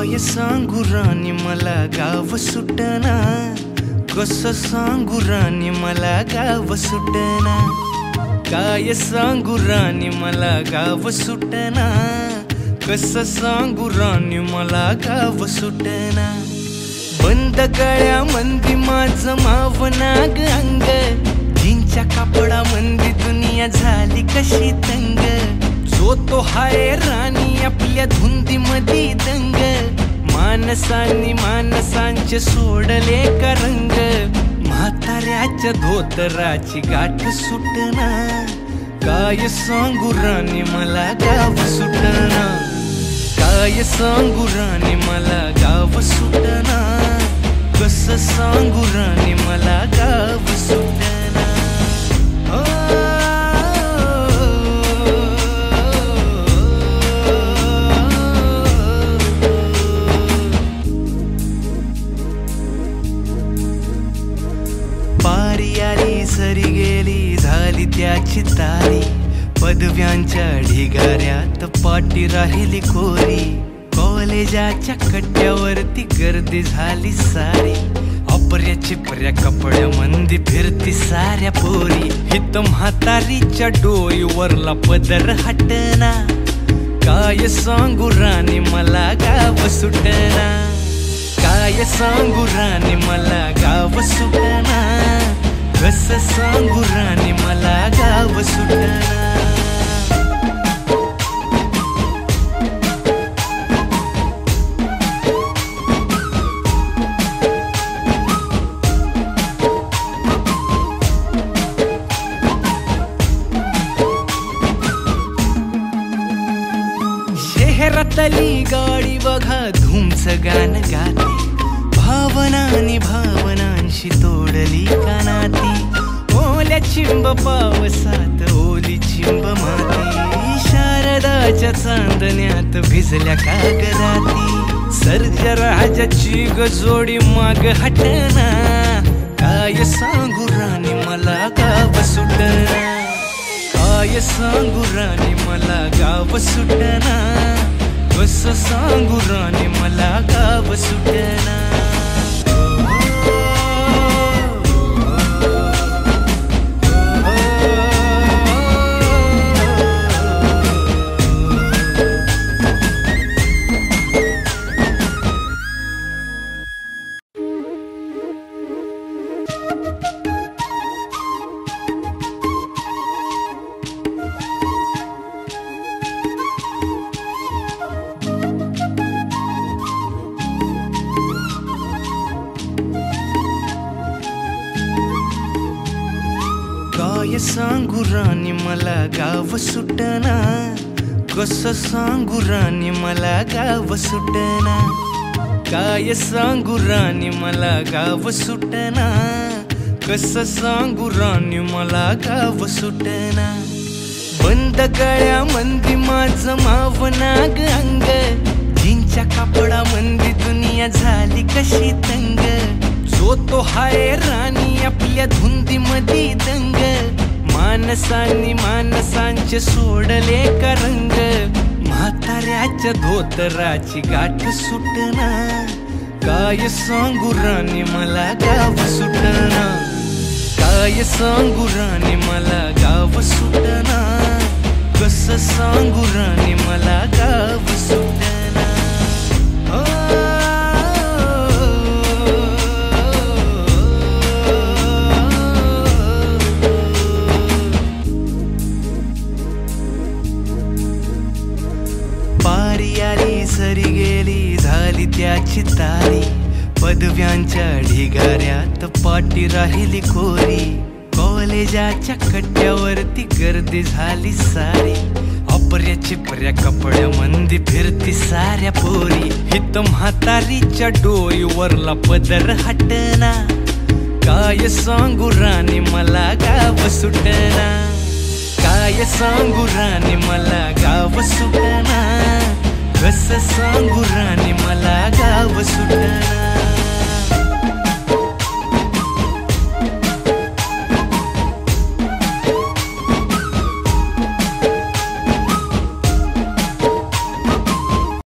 काय सांगू राणी मला गाव सुटना, कसं सांगू राणी मला गाव सुटना, काय सांगू राणी मला गाव सुटना, कसं सांगू राणी मला गाव सुटना। बंद गळ्यामंदी माझं मावनाग अंग, जीनच्या कापडामंदी दुनिया झाली कशी तंग, जो तो हाय राणी आपल्या धुंदीमधी दंग, माणसांनी माणसांचे सोडले का रंग, म्हाताऱ्याच्या धोतराची गाठ सुटना, काय सांगू राणी मला गाव सुटना, काय सांगू राणी मला गाव सुटना, कसं सांगू राणी मला गाव सुटना। पारी आली सरी गेली झाली त्याची तारी, पदव्यांच्या ढिगाऱ्यात पाठी राहिली कोरी, कॉलेजाच्या कट्ट्यावरती गर्दी झाली सारी, अपऱ्या चिपऱ्या कपड्यामंदी फिरती साऱ्या पोरी, हित म्हातारीच्या डोईवरला पदर हटना, काय सांगू राणी मला गाव सुटना, काय सांगू राणी मला गाव सुटना, कसं सांगू राणी मला गाव सुटना। शहरातली गाडी बघा धूमचं गाणं गाते, भावनांनी भावनांशी तोडली कानाती, ओल्या चिंब पावसात ओली चिंब माती, शारदाच्या चांदण्यात भिजल्या कागदाती, सर्जराजाची गजोडी माग हटना, काय सांगू राणी मला गाव सुटना, काय सांगू राणी मला गाव सुटना, कसं सांगू राणी मला गाव सुटना। काय सांगू राणी मला गाव सुटना, कसं सांगू राणी मला गाव सुटना, काय सांगू राणी मला गाव सुटना, कसं सांगू राणी मला गाव सुटना। बंद गळ्यामंदी माझं मावनाग अंग, जीनच्या कापडामंदी दुनिया झाली कशी तंग, जो तो हाय राणी आपल्या धुंदीमधी दंग, माणसांनी माणसांचे सोडले का रंग, म्हाताऱ्याच्या धोतराची गाठ सुटना, काय सांगू राणी मला गाव सुटना, काय सांगू राणी मला गाव सुटना, कसं सांगू राणी मला गाव सुटना। पारी आली सरी गेली झाली त्याची तारी, पदव्यांच्या ढिगाऱ्यात पाठी राहिली कोरी, कॉलेजाच्या कट्ट्यावरती गर्दी झाली सारी, अपऱ्या चिपऱ्या कपड्यामंदी फिरती साऱ्या पोरी, हित म्हातारीच्या डोईवरला पदर हटना, काय सांगू राणी मला गाव सुटना, काय सांगू राणी मला गाव सुटना, कसं सांगू राणी मला गाव सुटना।